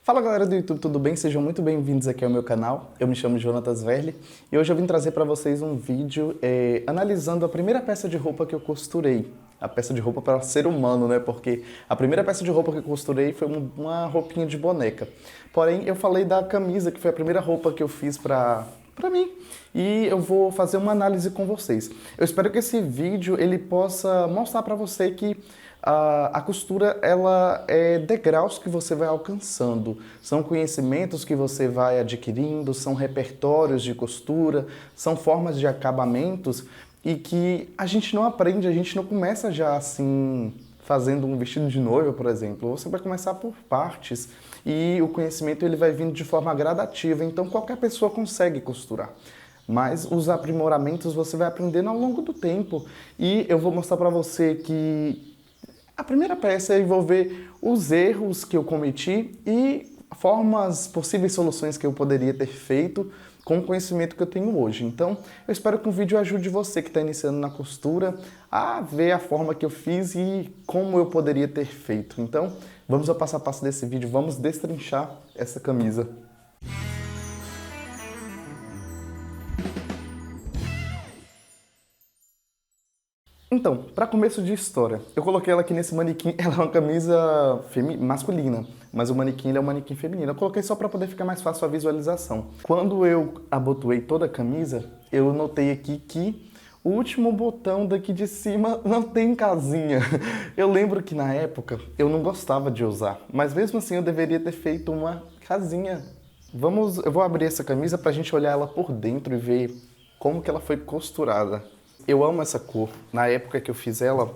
Fala galera do YouTube, tudo bem? Sejam muito bem-vindos aqui ao meu canal. Eu me chamo Jonatas Verli e hoje eu vim trazer para vocês um vídeo analisando a primeira peça de roupa que eu costurei. A peça de roupa para ser humano, né? Porque a primeira peça de roupa que eu costurei foi uma roupinha de boneca. Porém, eu falei da camisa, que foi a primeira roupa que eu fiz para mim. E eu vou fazer uma análise com vocês. Eu espero que esse vídeo ele possa mostrar para você que a costura, ela é degraus que você vai alcançando, são conhecimentos que você vai adquirindo, são repertórios de costura, são formas de acabamentos e que a gente não aprende, a gente não começa já assim, fazendo um vestido de noiva, por exemplo. Você vai começar por partes e o conhecimento ele vai vindo de forma gradativa, então qualquer pessoa consegue costurar. Mas os aprimoramentos você vai aprendendo ao longo do tempo e eu vou mostrar para você que a primeira peça é envolver os erros que eu cometi e possíveis soluções que eu poderia ter feito com o conhecimento que eu tenho hoje. Então, eu espero que o vídeo ajude você que está iniciando na costura a ver a forma que eu fiz e como eu poderia ter feito. Então, vamos ao passo a passo desse vídeo, vamos destrinchar essa camisa. Então, para começo de história, eu coloquei ela aqui nesse manequim, ela é uma camisa masculina, mas o manequim ele é um manequim feminino. Eu coloquei só para poder ficar mais fácil a visualização. Quando eu abotoei toda a camisa, eu notei aqui que o último botão daqui de cima não tem casinha. Eu lembro que na época eu não gostava de usar, mas mesmo assim eu deveria ter feito uma casinha. Eu vou abrir essa camisa para a gente olhar ela por dentro e ver como que ela foi costurada. Eu amo essa cor. Na época que eu fiz ela,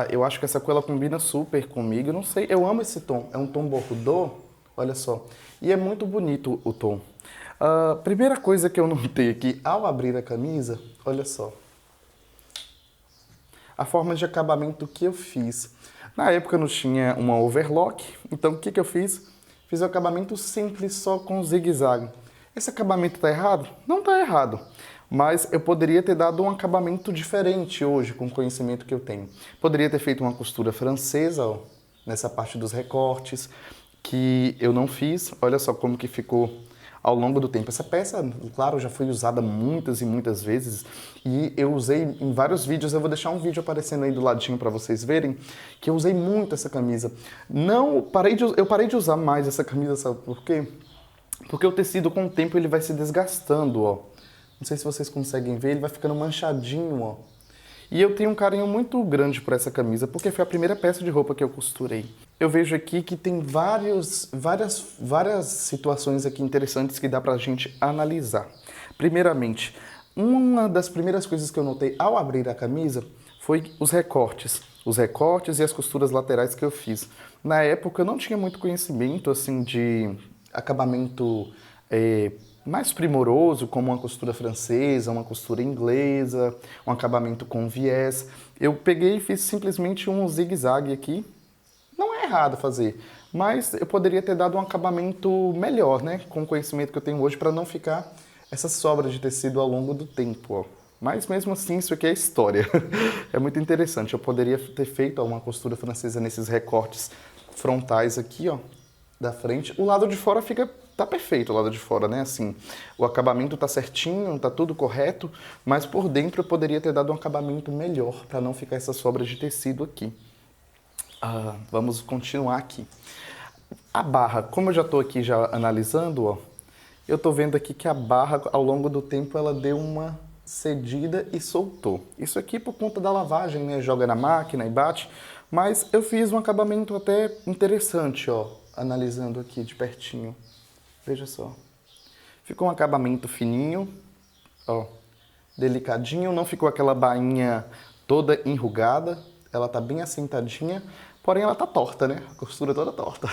eu acho que essa cor ela combina super comigo. Eu não sei, eu amo esse tom. É um tom bordeaux, olha só. E é muito bonito o tom. Primeira coisa que eu notei aqui, ao abrir a camisa, olha só. A forma de acabamento que eu fiz. Na época eu não tinha uma overlock, então o que eu fiz? Fiz um acabamento simples, só com zigue-zague. Esse acabamento tá errado? Não tá errado. Mas eu poderia ter dado um acabamento diferente hoje, com o conhecimento que eu tenho. Poderia ter feito uma costura francesa, ó, nessa parte dos recortes, que eu não fiz. Olha só como que ficou ao longo do tempo. Essa peça, claro, já foi usada muitas e muitas vezes, e eu usei em vários vídeos. Eu vou deixar um vídeo aparecendo aí do ladinho para vocês verem, que eu usei muito essa camisa. Eu parei de usar mais essa camisa, sabe por quê? Porque o tecido, com o tempo, ele vai se desgastando, ó. Não sei se vocês conseguem ver, ele vai ficando manchadinho, ó. E eu tenho um carinho muito grande por essa camisa, porque foi a primeira peça de roupa que eu costurei. Eu vejo aqui que tem várias situações aqui interessantes que dá pra gente analisar. Primeiramente, uma das primeiras coisas que eu notei ao abrir a camisa foi os recortes. Os recortes e as costuras laterais que eu fiz. Na época eu não tinha muito conhecimento, assim, de acabamento mais primoroso, como uma costura francesa, uma costura inglesa, um acabamento com viés. Eu peguei e fiz simplesmente um zigue-zague aqui. Não é errado fazer, mas eu poderia ter dado um acabamento melhor, né? Com o conhecimento que eu tenho hoje, para não ficar essa sobra de tecido ao longo do tempo, ó. Mas mesmo assim, isso aqui é história. É muito interessante. Eu poderia ter feito uma costura francesa nesses recortes frontais aqui, ó, da frente. O lado de fora tá perfeito, o lado de fora, né? Assim, o acabamento tá certinho, tá tudo correto, mas por dentro eu poderia ter dado um acabamento melhor para não ficar essa sobra de tecido aqui. Vamos continuar aqui. A barra, como eu já tô aqui já analisando, ó, eu tô vendo aqui que a barra, ao longo do tempo, ela deu uma cedida e soltou. Isso aqui por conta da lavagem, né? Joga na máquina e bate, mas eu fiz um acabamento até interessante, ó, analisando aqui de pertinho. Veja só. Ficou um acabamento fininho, ó, delicadinho, não ficou aquela bainha toda enrugada, ela tá bem assentadinha, porém ela tá torta, né? A costura toda torta.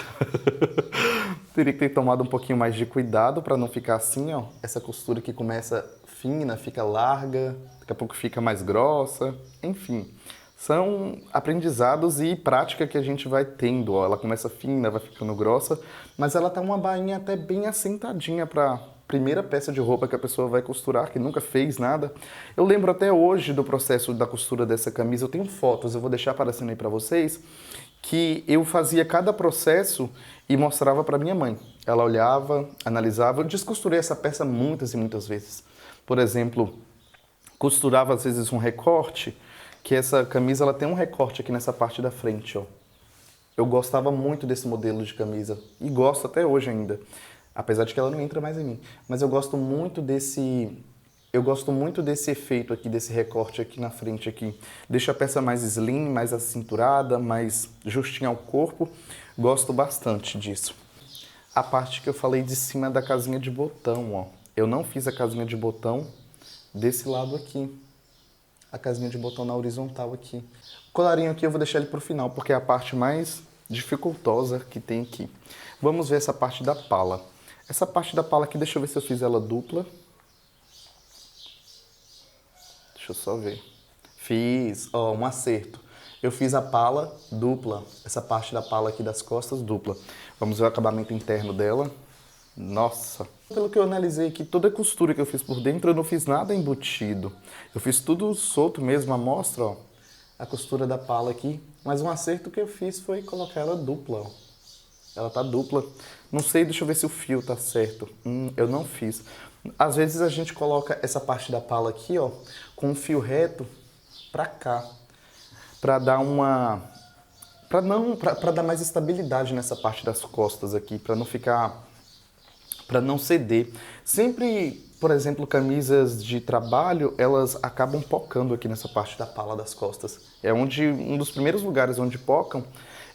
Teria que ter tomado um pouquinho mais de cuidado para não ficar assim, ó, essa costura que começa fina, fica larga, daqui a pouco fica mais grossa, enfim. São aprendizados e prática que a gente vai tendo, ó. Ela começa fina, vai ficando grossa, mas ela tá uma bainha até bem assentadinha para primeira peça de roupa que a pessoa vai costurar, que nunca fez nada. Eu lembro até hoje do processo da costura dessa camisa, eu tenho fotos, eu vou deixar aparecendo aí para vocês, que eu fazia cada processo e mostrava para minha mãe. Ela olhava, analisava. Eu descosturei essa peça muitas e muitas vezes. Por exemplo, costurava às vezes um recorte, que essa camisa ela tem um recorte aqui nessa parte da frente, ó. Eu gostava muito desse modelo de camisa e gosto até hoje ainda, apesar de que ela não entra mais em mim. Mas eu gosto muito desse efeito aqui, desse recorte aqui na frente aqui. Deixa a peça mais slim, mais acinturada, mais justinha ao corpo. Gosto bastante disso. A parte que eu falei de cima da casinha de botão, ó. Eu não fiz a casinha de botão desse lado aqui. A casinha de botão na horizontal aqui. O colarinho aqui eu vou deixar ele pro final, porque é a parte mais dificultosa que tem aqui. Vamos ver essa parte da pala. Essa parte da pala aqui, deixa eu ver se eu fiz ela dupla. Deixa eu só ver. Fiz, ó, um acerto. Eu fiz a pala dupla, essa parte da pala aqui das costas dupla. Vamos ver o acabamento interno dela. Nossa! Pelo que eu analisei aqui, toda a costura que eu fiz por dentro, eu não fiz nada embutido. Eu fiz tudo solto mesmo, a mostra, ó. A costura da pala aqui. Mas um acerto que eu fiz foi colocar ela dupla, ó. Ela tá dupla. Não sei, deixa eu ver se o fio tá certo. Eu não fiz. Às vezes a gente coloca essa parte da pala aqui, ó, com um fio reto pra cá. Pra dar uma... Pra dar mais estabilidade nessa parte das costas aqui, pra não ficar... Pra não ceder. Sempre, por exemplo, camisas de trabalho, elas acabam pocando aqui nessa parte da pala das costas. É onde, um dos primeiros lugares onde pocam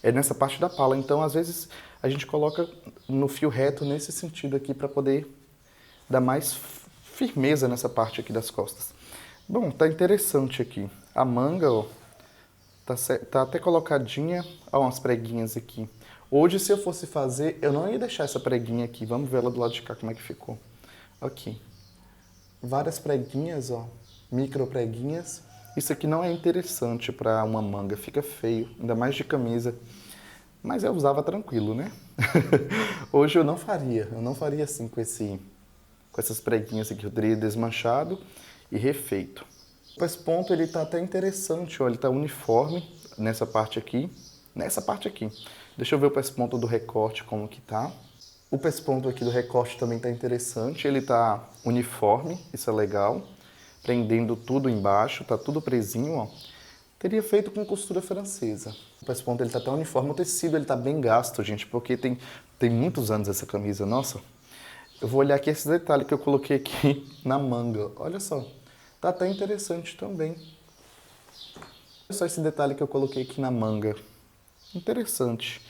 é nessa parte da pala. Então, às vezes, a gente coloca no fio reto nesse sentido aqui para poder dar mais firmeza nessa parte aqui das costas. Bom, tá interessante aqui. A manga, ó, tá até colocadinha. Ó, umas preguinhas aqui. Hoje, se eu fosse fazer, eu não ia deixar essa preguinha aqui. Vamos ver ela do lado de cá, como é que ficou. Aqui. Várias preguinhas, ó. Micro preguinhas. Isso aqui não é interessante para uma manga. Fica feio, ainda mais de camisa. Mas eu usava tranquilo, né? Hoje eu não faria. Eu não faria assim com essas preguinhas aqui. Eu teria desmanchado e refeito. Esse ponto, ele tá até interessante, ó. Ele tá uniforme nessa parte aqui. Nessa parte aqui. Deixa eu ver o pesponto do recorte, como que tá. O pesponto aqui do recorte também tá interessante. Ele tá uniforme, isso é legal. Prendendo tudo embaixo, tá tudo presinho, ó. Teria feito com costura francesa. O pesponto, ele tá até uniforme. O tecido, ele tá bem gasto, gente, porque tem muitos anos essa camisa. Nossa, eu vou olhar aqui esse detalhe que eu coloquei aqui na manga. Olha só, tá até interessante também. Olha só esse detalhe que eu coloquei aqui na manga. Interessante.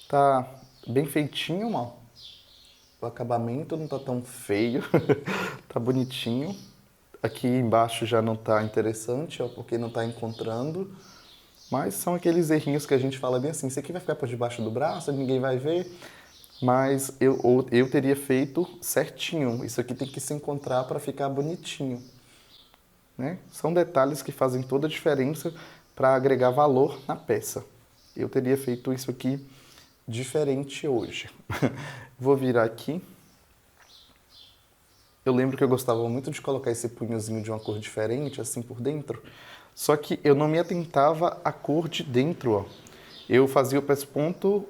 Tá bem feitinho, ó. O acabamento não tá tão feio. Tá bonitinho. Aqui embaixo já não tá interessante, ó, porque não tá encontrando. Mas são aqueles errinhos que a gente fala bem assim, isso aqui vai ficar por debaixo do braço, ninguém vai ver. Mas eu teria feito certinho. Isso aqui tem que se encontrar para ficar bonitinho. Né? São detalhes que fazem toda a diferença para agregar valor na peça. Eu teria feito isso aqui diferente hoje. Vou virar aqui. Eu lembro que eu gostava muito de colocar esse punhozinho de uma cor diferente, assim por dentro. Só que eu não me atentava à cor de dentro, ó. Eu fazia o pesponto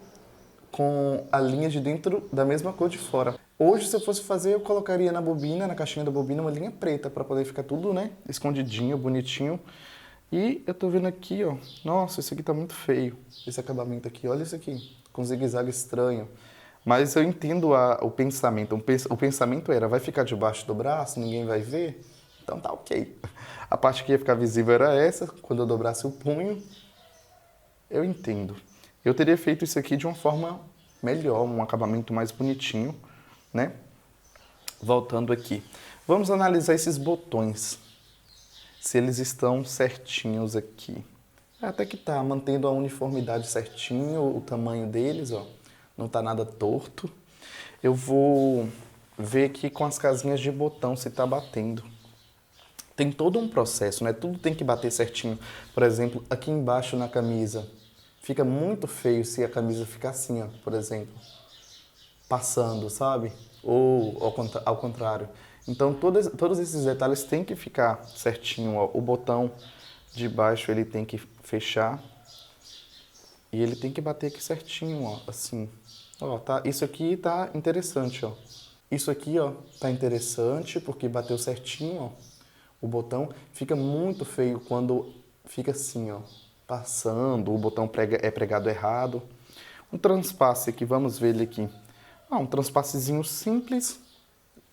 com a linha de dentro da mesma cor de fora. Hoje, se eu fosse fazer, eu colocaria na bobina, na caixinha da bobina, uma linha preta, para poder ficar tudo, né, escondidinho, bonitinho. E eu tô vendo aqui, ó, nossa, isso aqui tá muito feio, esse acabamento aqui, olha isso aqui, com zigue-zague estranho. Mas eu entendo o pensamento. O pensamento era, vai ficar debaixo do braço, ninguém vai ver? Então tá ok. A parte que ia ficar visível era essa, quando eu dobrasse o punho. Eu entendo. Eu teria feito isso aqui de uma forma melhor, um acabamento mais bonitinho, né? Voltando aqui. Vamos analisar esses botões. Se eles estão certinhos aqui. Até que tá, mantendo a uniformidade certinho, o tamanho deles, ó. Não tá nada torto. Eu vou ver aqui com as casinhas de botão se tá batendo. Tem todo um processo, né? Tudo tem que bater certinho. Por exemplo, aqui embaixo na camisa. Fica muito feio se a camisa ficar assim, ó, por exemplo. Passando, sabe? Ou ao contrário. Então, todos esses detalhes têm que ficar certinho, ó. O botão de baixo, ele tem que fechar. E ele tem que bater aqui certinho, ó, assim. Ó, tá, isso aqui tá interessante, ó. Isso aqui, ó, tá interessante porque bateu certinho, ó. O botão fica muito feio quando fica assim, ó, passando, o botão é pregado errado. Um transpasse aqui, vamos ver ele aqui. Ah, um transpassezinho simples,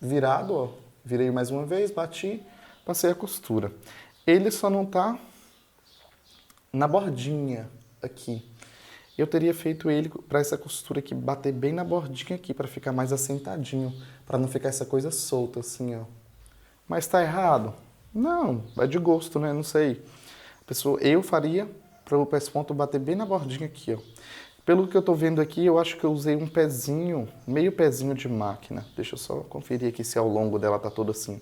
virado, ó. Virei mais uma vez, bati, passei a costura. Ele só não tá na bordinha aqui. Eu teria feito ele para essa costura aqui bater bem na bordinha aqui, para ficar mais assentadinho, para não ficar essa coisa solta assim, ó. Mas tá errado? Não, é de gosto, né? Não sei. Eu faria para o pesponto bater bem na bordinha aqui, ó. Pelo que eu tô vendo aqui, eu acho que eu usei um pezinho, meio pezinho de máquina. Deixa eu só conferir aqui se ao longo dela tá todo assim.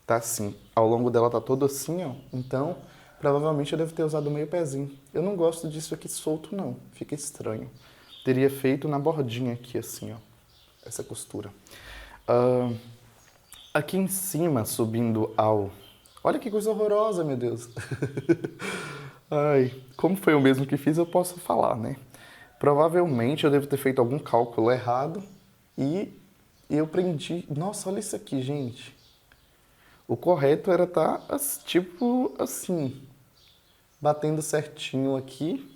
Tá assim. Ao longo dela tá todo assim, ó. Então, provavelmente eu devo ter usado meio pezinho. Eu não gosto disso aqui solto, não. Fica estranho. Teria feito na bordinha aqui, assim, ó. Essa costura. Aqui em cima, subindo ao... Olha que coisa horrorosa, meu Deus. Ai, como foi o mesmo que fiz, eu posso falar, né? Provavelmente eu devo ter feito algum cálculo errado e eu prendi... Nossa, olha isso aqui, gente. O correto era estar, tipo, assim, batendo certinho aqui.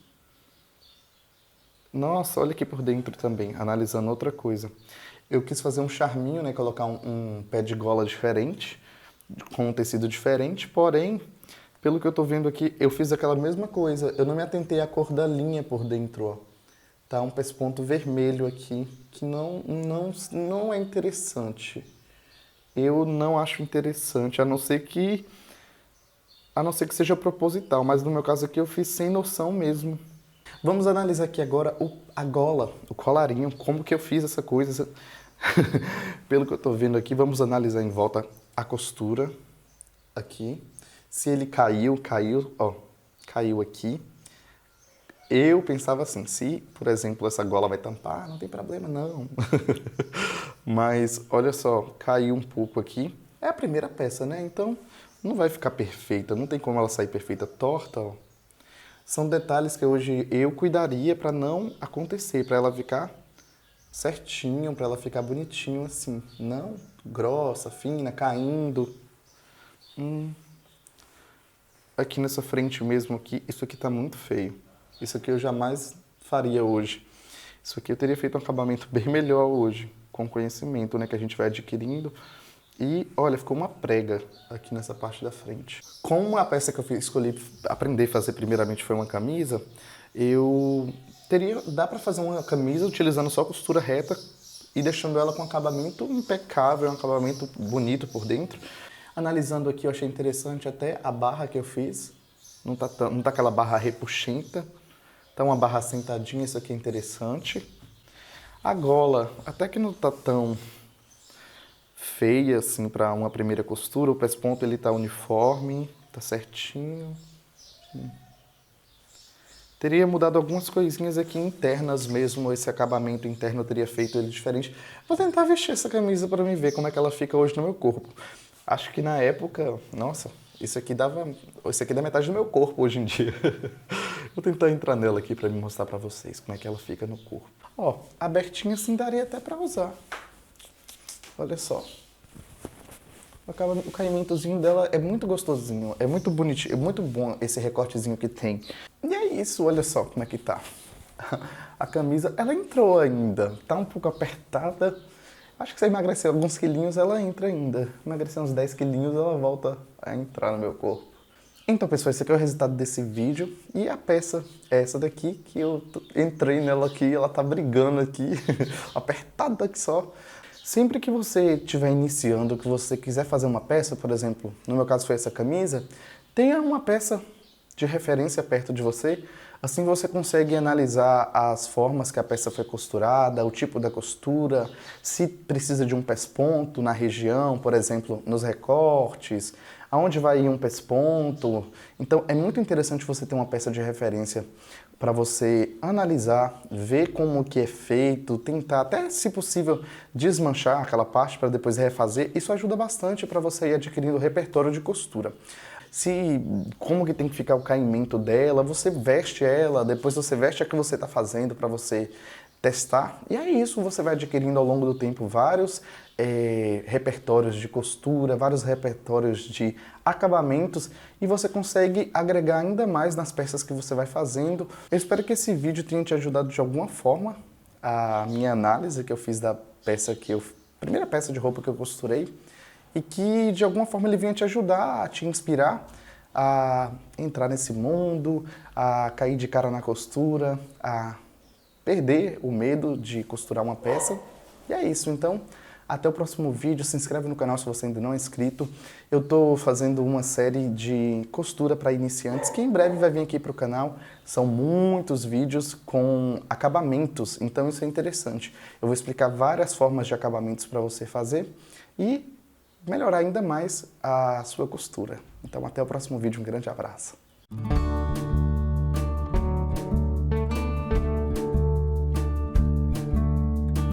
Nossa, olha aqui por dentro também, analisando outra coisa. Eu quis fazer um charminho, né? Colocar um pé de gola diferente, com um tecido diferente, porém, pelo que eu tô vendo aqui, eu fiz aquela mesma coisa. Eu não me atentei à cor da linha por dentro, ó. Tá um pesponto vermelho aqui, que não é interessante. Eu não acho interessante, a não ser que seja proposital, mas no meu caso aqui eu fiz sem noção mesmo. Vamos analisar aqui agora a gola, o colarinho, como que eu fiz essa coisa. Pelo que eu tô vendo aqui, vamos analisar em volta a costura aqui. Se ele caiu, ó, caiu aqui. Eu pensava assim, se, por exemplo, essa gola vai tampar, não tem problema não. Mas, olha só, caiu um pouco aqui. É a primeira peça, né? Então, não vai ficar perfeita, não tem como ela sair perfeita torta, ó. São detalhes que hoje eu cuidaria para não acontecer, para ela ficar certinho, para ela ficar bonitinho assim. Não grossa, fina, caindo. Aqui nessa frente mesmo, aqui, isso aqui tá muito feio. Isso aqui eu jamais faria hoje. Isso aqui eu teria feito um acabamento bem melhor hoje, com conhecimento, né, que a gente vai adquirindo. E, olha, ficou uma prega aqui nessa parte da frente. Como a peça que eu escolhi aprender a fazer primeiramente foi uma camisa, dá para fazer uma camisa utilizando só costura reta e deixando ela com um acabamento impecável, um acabamento bonito por dentro. Analisando aqui, eu achei interessante até a barra que eu fiz. Não tá aquela barra repuxenta. Tá uma barra sentadinha, isso aqui é interessante. A gola, até que não tá tão feia assim para uma primeira costura. O pesponto ele tá uniforme, tá certinho. Teria mudado algumas coisinhas aqui internas mesmo, esse acabamento interno eu teria feito ele diferente. Vou tentar vestir essa camisa para me ver como é que ela fica hoje no meu corpo. Acho que na época, nossa, isso aqui dá metade do meu corpo hoje em dia. Vou tentar entrar nela aqui para me mostrar para vocês como é que ela fica no corpo. Ó, abertinha assim daria até para usar. Olha só. O caimentozinho dela é muito gostosinho, é muito bonitinho, é muito bom esse recortezinho que tem. E é isso, olha só como é que tá. A camisa, ela entrou ainda, tá um pouco apertada. Acho que se eu emagrecer alguns quilinhos, ela entra ainda. Emagrecer uns 10 quilinhos, ela volta a entrar no meu corpo. Então, pessoal, esse aqui é o resultado desse vídeo. E a peça é essa daqui, que eu entrei nela aqui, ela tá brigando aqui, apertada aqui só. Sempre que você estiver iniciando, que você quiser fazer uma peça, por exemplo, no meu caso foi essa camisa, tenha uma peça de referência perto de você. Assim você consegue analisar as formas que a peça foi costurada, o tipo da costura, se precisa de um pesponto na região, por exemplo, nos recortes, aonde vai ir um pesponto. Então é muito interessante você ter uma peça de referência para você analisar, ver como que é feito, tentar até, se possível, desmanchar aquela parte para depois refazer. Isso ajuda bastante para você ir adquirindo repertório de costura. como que tem que ficar o caimento dela, você veste ela, depois você veste a que você está fazendo para você testar. E é isso, você vai adquirindo ao longo do tempo vários repertórios de costura, vários repertórios de acabamentos e você consegue agregar ainda mais nas peças que você vai fazendo. Eu espero que esse vídeo tenha te ajudado de alguma forma. A minha análise que eu fiz da primeira peça de roupa que eu costurei e que de alguma forma ele venha te ajudar, a te inspirar a entrar nesse mundo, a cair de cara na costura, a perder o medo de costurar uma peça. E é isso, então, até o próximo vídeo. Se inscreve no canal se você ainda não é inscrito. Eu estou fazendo uma série de costura para iniciantes que em breve vai vir aqui para o canal. São muitos vídeos com acabamentos, então isso é interessante. Eu vou explicar várias formas de acabamentos para você fazer e melhorar ainda mais a sua costura. Então até o próximo vídeo, um grande abraço.